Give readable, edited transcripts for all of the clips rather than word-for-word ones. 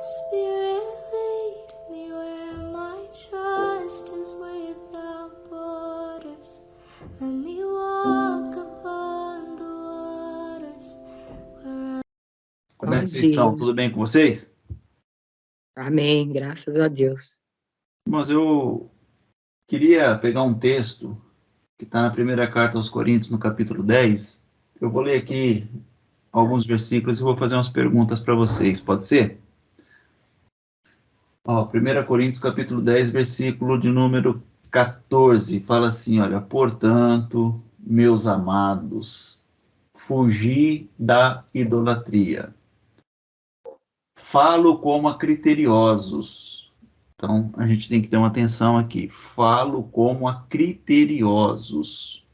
Spirit, lead me where my trust is without borders. Let me walk upon the waters. Como é Bom que vocês estão? dia. Tudo bem com vocês? Amém, graças a Deus. Mas eu queria pegar um texto que está na primeira carta aos Coríntios, no capítulo 10. Eu vou ler aqui alguns versículos e vou fazer umas perguntas para vocês, pode ser? Ó, 1 Coríntios, capítulo 10, versículo de número 14, fala assim, olha, portanto, meus amados, fugi da idolatria. Falo como a criteriosos. Então, a gente tem que ter uma atenção aqui. Falo como a criteriosos.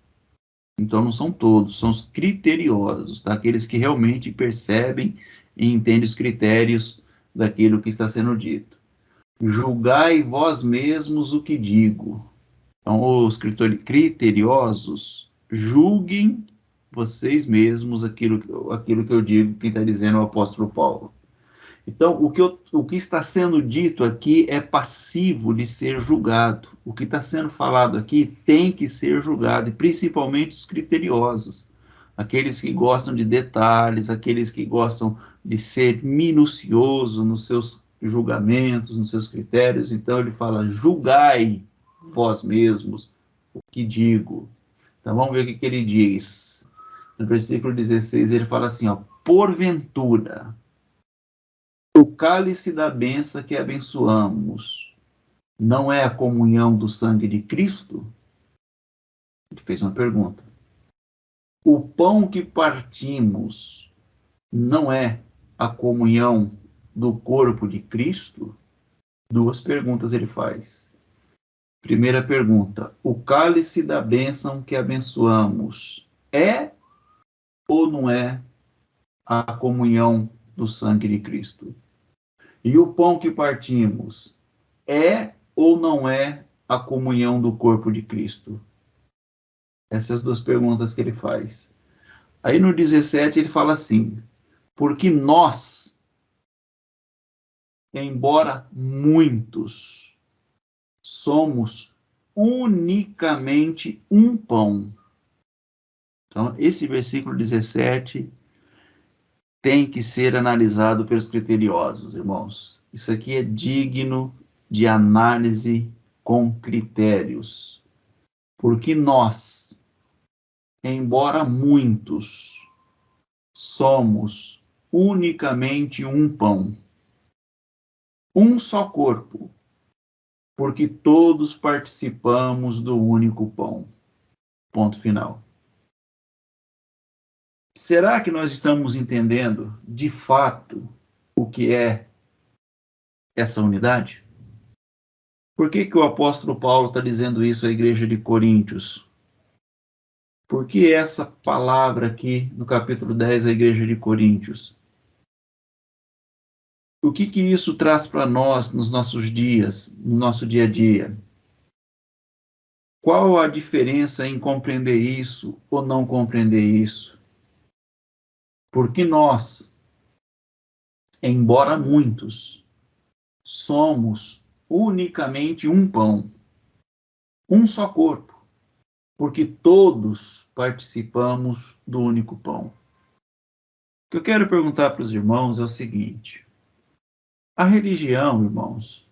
Então, não são todos, são os criteriosos, tá? Aqueles que realmente percebem e entendem os critérios daquilo que está sendo dito. Julgai vós mesmos o que digo. Então, os criteriosos, julguem vocês mesmos aquilo que eu digo, quem está dizendo é o apóstolo Paulo. Então, o que está sendo dito aqui é passivo de ser julgado. O que está sendo falado aqui tem que ser julgado, e principalmente os criteriosos. Aqueles que gostam de detalhes, aqueles que gostam de ser minucioso nos seus julgamentos, nos seus critérios. Então, ele fala, julgai vós mesmos o que digo. Então, vamos ver o que ele diz. No versículo 16, ele fala assim, ó, porventura, o cálice da bênção que abençoamos não é a comunhão do sangue de Cristo? Ele fez uma pergunta. O pão que partimos não é a comunhão do corpo de Cristo? Duas perguntas ele faz. Primeira pergunta, o cálice da bênção que abençoamos é ou não é a comunhão do sangue de Cristo? E o pão que partimos é ou não é a comunhão do corpo de Cristo? Essas duas perguntas que ele faz. Aí no 17 ele fala assim, porque nós, embora muitos, somos unicamente um pão. Então, esse versículo 17 tem que ser analisado pelos criteriosos, irmãos. Isso aqui é digno de análise com critérios. Porque nós, embora muitos, somos unicamente um pão, um só corpo, porque todos participamos do único pão. Ponto final. Será que nós estamos entendendo, de fato, o que é essa unidade? Por que o apóstolo Paulo está dizendo isso à igreja de Coríntios? Por que essa palavra aqui no capítulo 10 à igreja de Coríntios? O que isso traz para nós nos nossos dias, no nosso dia a dia? Qual a diferença em compreender isso ou não compreender isso? Porque nós, embora muitos, somos unicamente um pão, um só corpo, porque todos participamos do único pão. O que eu quero perguntar para os irmãos é o seguinte: a religião, irmãos,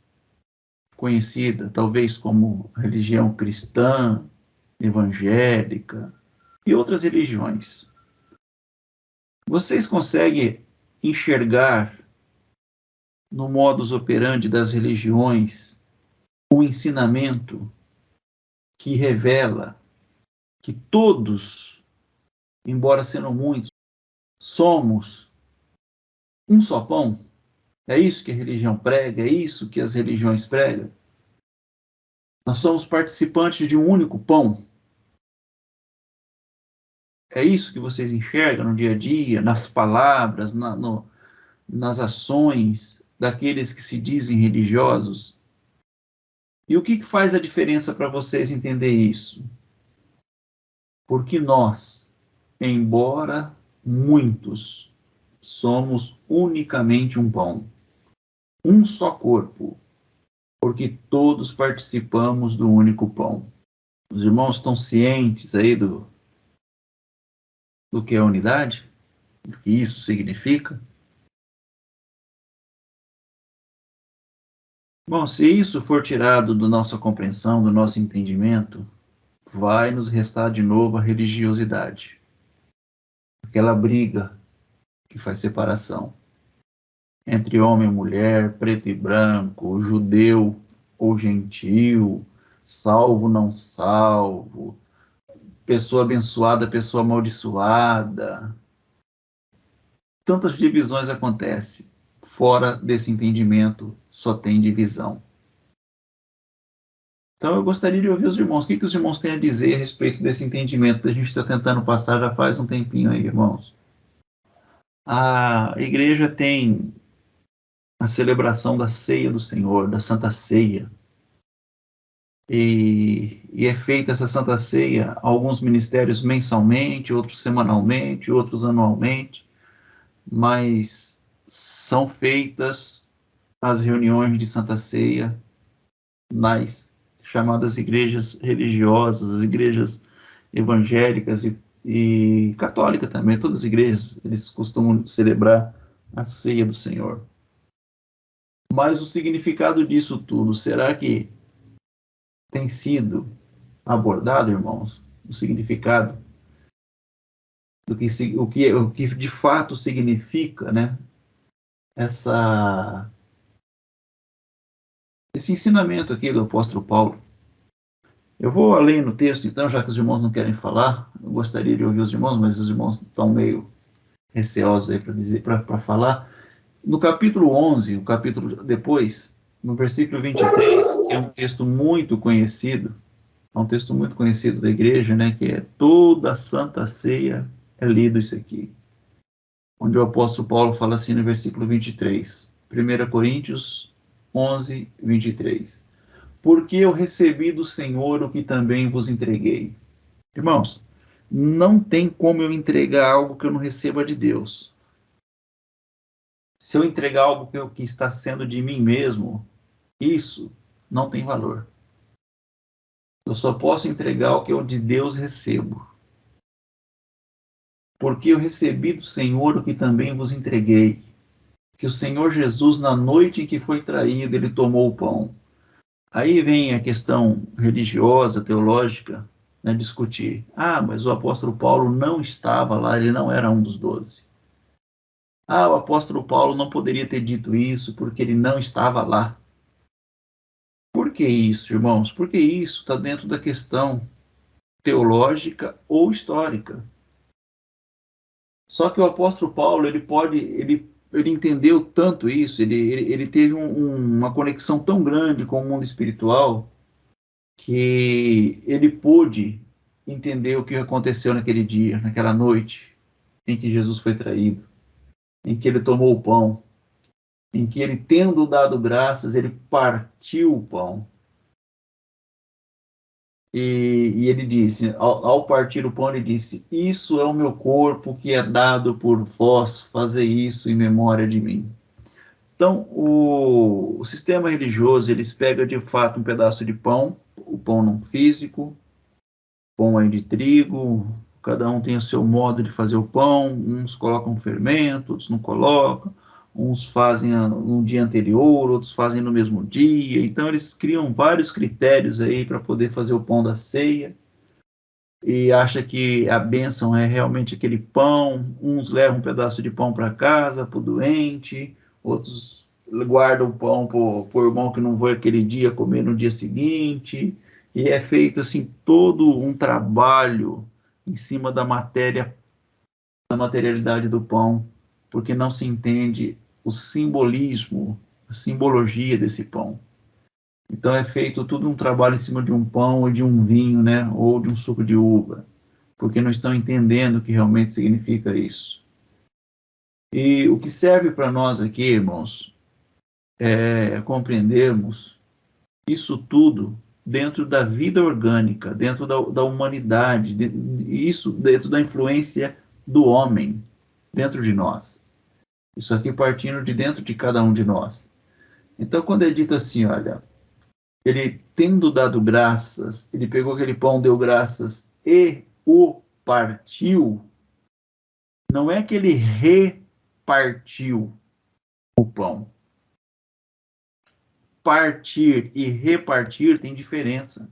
conhecida talvez como religião cristã, evangélica e outras religiões, vocês conseguem enxergar no modus operandi das religiões um ensinamento que revela que todos, embora sendo muitos, somos um só pão? É isso que a religião prega? É isso que as religiões pregam? Nós somos participantes de um único pão? É isso que vocês enxergam no dia a dia, nas palavras, nas ações daqueles que se dizem religiosos? E o que faz a diferença para vocês entender isso? Porque nós, embora muitos, somos unicamente um pão. um só corpo, porque todos participamos do único pão. Os irmãos estão cientes aí do que é unidade? Do que isso significa? Bom, se isso for tirado da nossa compreensão, do nosso entendimento, vai nos restar de novo a religiosidade. Aquela briga que faz separação entre homem e mulher, preto e branco, judeu ou gentil, salvo, não salvo, pessoa abençoada, pessoa amaldiçoada. Tantas divisões acontecem. Fora desse entendimento, só tem divisão. Então eu gostaria de ouvir os irmãos. O que os irmãos têm a dizer a respeito desse entendimento que a gente está tentando passar já faz um tempinho aí, irmãos? A igreja tem a celebração da ceia do Senhor, da Santa Ceia. E é feita essa Santa Ceia, alguns ministérios mensalmente, outros semanalmente, outros anualmente, mas são feitas as reuniões de Santa Ceia nas chamadas igrejas religiosas, as igrejas evangélicas e católicas também, todas as igrejas, eles costumam celebrar a ceia do Senhor. Mas o significado disso tudo, será que tem sido abordado, irmãos? O significado do que o que de fato significa, né? Esse ensinamento aqui do apóstolo Paulo. Eu vou além no texto, então, já que os irmãos não querem falar, eu gostaria de ouvir os irmãos, mas os irmãos estão meio receosos aí para falar. No capítulo 11, o capítulo depois, no versículo 23, que é um texto muito conhecido, é um texto muito conhecido da igreja, né, que é toda a Santa Ceia, é lido isso aqui, onde o apóstolo Paulo fala assim no versículo 23, 1 Coríntios 11, 23. Porque eu recebi do Senhor o que também vos entreguei. Irmãos, não tem como eu entregar algo que eu não receba de Deus. Se eu entregar algo que está sendo de mim mesmo, isso não tem valor. Eu só posso entregar o que eu de Deus recebo. Porque eu recebi do Senhor o que também vos entreguei. Que o Senhor Jesus, na noite em que foi traído, ele tomou o pão. Aí vem a questão religiosa, teológica, né, discutir. Ah, mas o apóstolo Paulo não estava lá, ele não era um dos 12. Ah, o apóstolo Paulo não poderia ter dito isso porque ele não estava lá. Por que isso, irmãos? Porque isso está dentro da questão teológica ou histórica. Só que o apóstolo Paulo, ele entendeu tanto isso, ele teve uma conexão tão grande com o mundo espiritual, que ele pôde entender o que aconteceu naquele dia, naquela noite, em que Jesus foi traído, em que ele tomou o pão, em que ele, tendo dado graças, ele partiu o pão. E ele disse, ao partir o pão, ele disse, isso é o meu corpo que é dado por vós, fazer isso em memória de mim. Então, o sistema religioso, eles pegam de fato um pedaço de pão, o pão não físico, pão aí de trigo, cada um tem o seu modo de fazer o pão, uns colocam fermento, outros não colocam, uns fazem no dia anterior, outros fazem no mesmo dia, então eles criam vários critérios aí para poder fazer o pão da ceia, e acha que a bênção é realmente aquele pão, uns levam um pedaço de pão para casa, para o doente, outros guardam o pão para o irmão que não foi aquele dia comer no dia seguinte, e é feito assim todo um trabalho em cima da materialidade do pão, porque não se entende o simbolismo, a simbologia desse pão. Então é feito tudo um trabalho em cima de um pão ou de um vinho, né, ou de um suco de uva, porque não estão entendendo o que realmente significa isso. E o que serve para nós aqui, irmãos, é compreendermos isso tudo dentro da vida orgânica, dentro da humanidade, isso dentro da influência do homem dentro de nós. Isso aqui partindo de dentro de cada um de nós. Então, quando é dito assim, olha, ele tendo dado graças, ele pegou aquele pão, deu graças e o partiu, não é que ele repartiu o pão. Partir e repartir tem diferença.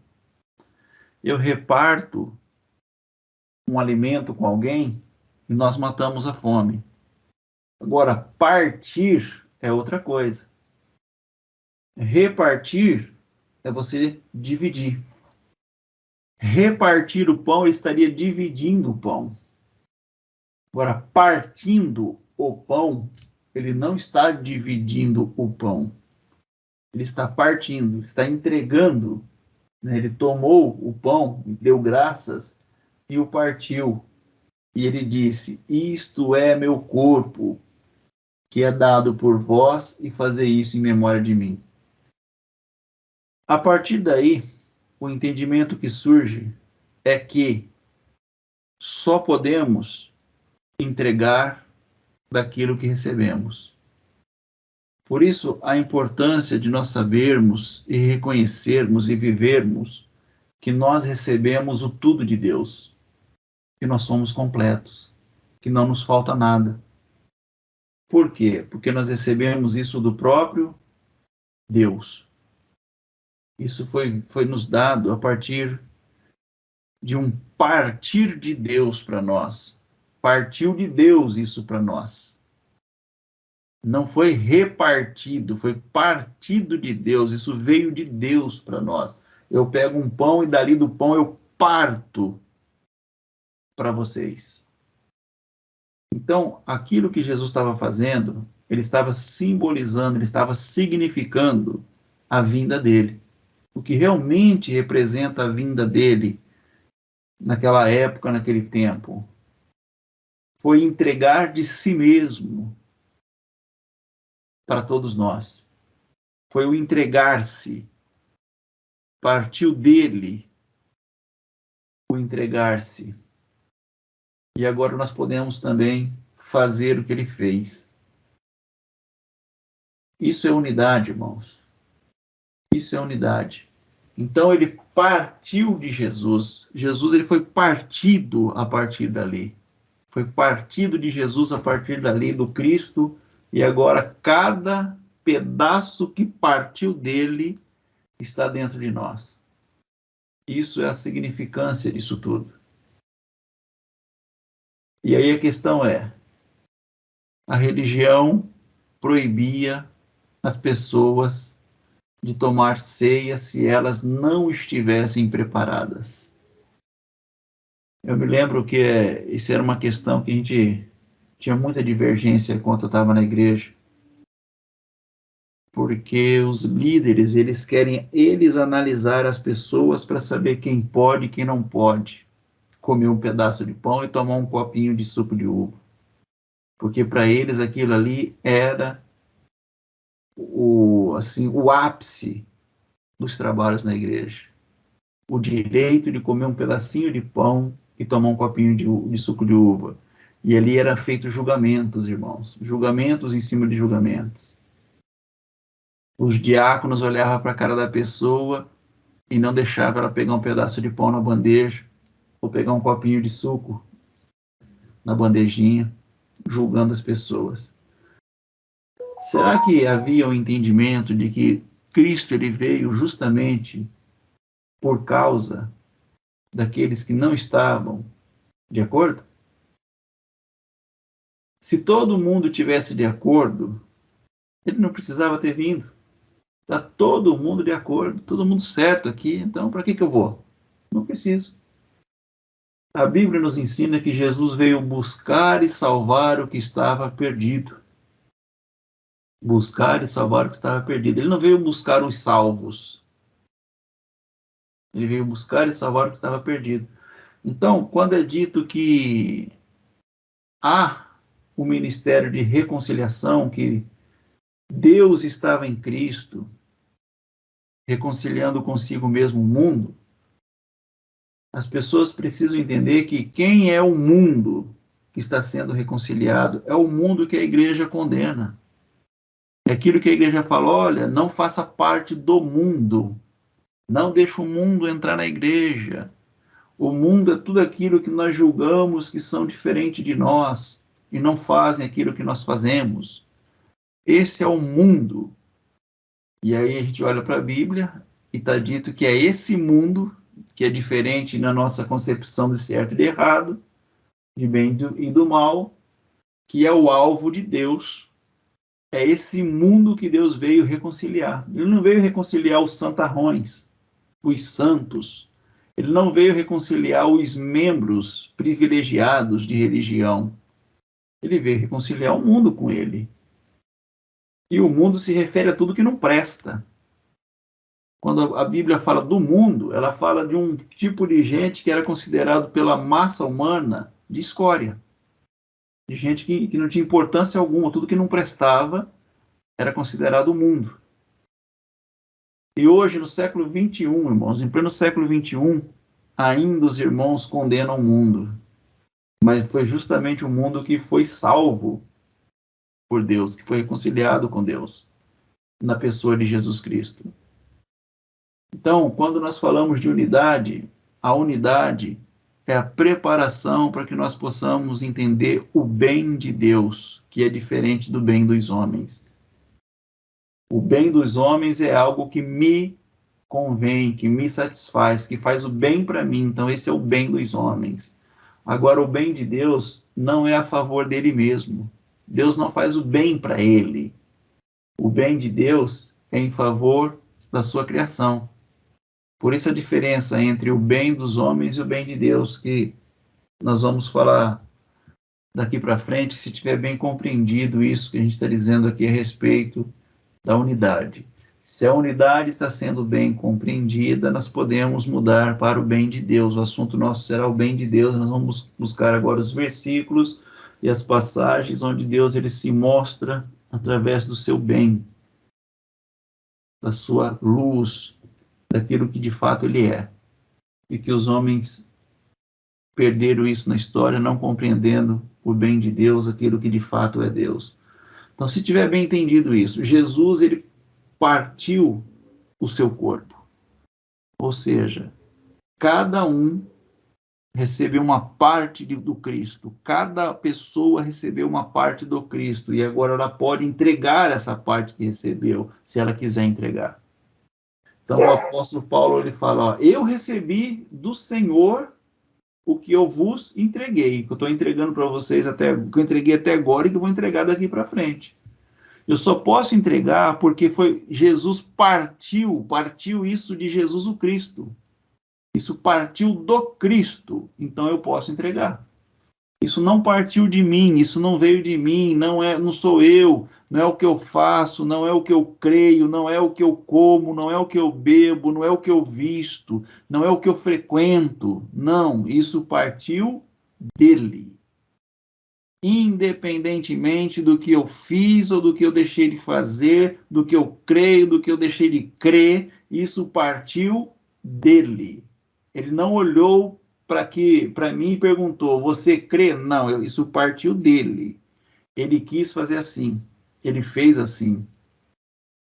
Eu reparto um alimento com alguém e nós matamos a fome. Agora, partir é outra coisa. Repartir é você dividir. Repartir o pão, ele estaria dividindo o pão. Agora, partindo o pão, ele não está dividindo o pão. Ele está partindo, está entregando. Né? Ele tomou o pão, deu graças e o partiu. E ele disse: isto é meu corpo, que é dado por vós, e fazer isso em memória de mim. A partir daí, o entendimento que surge é que só podemos entregar daquilo que recebemos. Por isso, a importância de nós sabermos e reconhecermos e vivermos que nós recebemos o tudo de Deus, que nós somos completos, que não nos falta nada. Por quê? Porque nós recebemos isso do próprio Deus. Isso foi nos dado a partir de um partir de Deus para nós. Partiu de Deus isso para nós. Não foi repartido, foi partido de Deus. Isso veio de Deus para nós. Eu pego um pão e dali do pão eu parto para vocês. Então, aquilo que Jesus estava fazendo, ele estava simbolizando, ele estava significando a vinda dele. O que realmente representa a vinda dele naquela época, naquele tempo, foi entregar de si mesmo para todos nós. Foi o entregar-se. Partiu dele o entregar-se. E agora nós podemos também fazer o que ele fez. Isso é unidade, irmãos. Isso é unidade. Então ele partiu de Jesus. Jesus ele foi partido a partir dali. Foi partido de Jesus a partir dali, do Cristo. E agora cada pedaço que partiu dele está dentro de nós. Isso é a significância disso tudo. E aí a questão é, a religião proibia as pessoas de tomar ceia se elas não estivessem preparadas. Eu me lembro que isso era uma questão que a gente tinha muita divergência enquanto eu estava na igreja, porque os líderes, eles querem analisar as pessoas para saber quem pode e quem não pode comer um pedaço de pão e tomar um copinho de suco de uva. Porque para eles aquilo ali era o ápice dos trabalhos na igreja. O direito de comer um pedacinho de pão e tomar um copinho de suco de uva. E ali eram feitos julgamentos, irmãos. Julgamentos em cima de julgamentos. Os diáconos olhavam para a cara da pessoa e não deixavam ela pegar um pedaço de pão na bandeja ou pegar um copinho de suco na bandejinha, julgando as pessoas. Será que havia um entendimento de que Cristo ele veio justamente por causa daqueles que não estavam de acordo? Se todo mundo tivesse de acordo, ele não precisava ter vindo. Está todo mundo de acordo, todo mundo certo aqui, então para que eu vou? Não preciso. A Bíblia nos ensina que Jesus veio buscar e salvar o que estava perdido. Buscar e salvar o que estava perdido. Ele não veio buscar os salvos. Ele veio buscar e salvar o que estava perdido. Então, quando é dito que há o ministério de reconciliação, que Deus estava em Cristo, reconciliando consigo mesmo o mundo, as pessoas precisam entender que quem é o mundo que está sendo reconciliado é o mundo que a igreja condena. É aquilo que a igreja fala, olha, não faça parte do mundo, não deixe o mundo entrar na igreja. O mundo é tudo aquilo que nós julgamos que são diferentes de nós e não fazem aquilo que nós fazemos. Esse é o mundo. E aí a gente olha para a Bíblia e está dito que é esse mundo que é diferente na nossa concepção de certo e de errado, de bem e do mal, que é o alvo de Deus. É esse mundo que Deus veio reconciliar. Ele não veio reconciliar os santarrões, os santos. Ele não veio reconciliar os membros privilegiados de religião. Ele veio reconciliar o mundo com ele. E o mundo se refere a tudo que não presta. Quando a Bíblia fala do mundo, ela fala de um tipo de gente que era considerado pela massa humana de escória. De gente que não tinha importância alguma, tudo que não prestava era considerado o mundo. E hoje, no século XXI, irmãos, em pleno século XXI, ainda os irmãos condenam o mundo. Mas foi justamente o mundo que foi salvo por Deus, que foi reconciliado com Deus, na pessoa de Jesus Cristo. Então, quando nós falamos de unidade, a unidade é a preparação para que nós possamos entender o bem de Deus, que é diferente do bem dos homens. O bem dos homens é algo que me convém, que me satisfaz, que faz o bem para mim. Então, esse é o bem dos homens. Agora, o bem de Deus não é a favor dele mesmo. Deus não faz o bem para ele. O bem de Deus é em favor da sua criação. Por isso a diferença entre o bem dos homens e o bem de Deus, que nós vamos falar daqui para frente, se tiver bem compreendido isso que a gente está dizendo aqui a respeito da unidade. Se a unidade está sendo bem compreendida, nós podemos mudar para o bem de Deus. O assunto nosso será o bem de Deus. Nós vamos buscar agora os versículos e as passagens onde Deus ele se mostra através do seu bem, da sua luz, daquilo que de fato ele é. E que os homens perderam isso na história, não compreendendo o bem de Deus, aquilo que de fato é Deus. Então, se tiver bem entendido isso, Jesus ele partiu o seu corpo. Ou seja, cada um recebeu uma parte do Cristo. Cada pessoa recebeu uma parte do Cristo. E agora ela pode entregar essa parte que recebeu, se ela quiser entregar. Então o apóstolo Paulo ele fala, ó, eu recebi do Senhor o que eu vos entreguei, que eu estou entregando para vocês até, que eu entreguei até agora e que eu vou entregar daqui para frente. Eu só posso entregar porque foi Jesus partiu isso de Jesus o Cristo. Isso partiu do Cristo, então eu posso entregar. Isso não partiu de mim, isso não veio de mim, não sou eu, não é o que eu faço, não é o que eu creio, não é o que eu como, não é o que eu bebo, não é o que eu visto, não é o que eu frequento. Não, isso partiu dele. Independentemente do que eu fiz ou do que eu deixei de fazer, do que eu creio, do que eu deixei de crer, isso partiu dele. Ele não olhou para mim e perguntou, você crê? Não, isso partiu dele. Ele quis fazer assim, ele fez assim.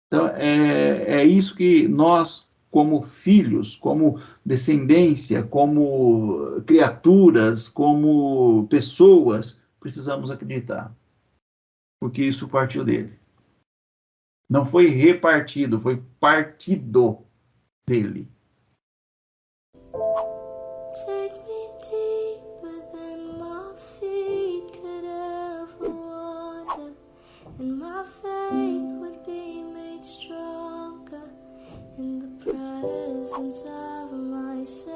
Então, é isso que nós, como filhos, como descendência, como criaturas, como pessoas, precisamos acreditar. Porque isso partiu dele. Não foi repartido, foi partido dele. Take me deeper than my feet could ever wander, and my faith would be made stronger in the presence of my Savior.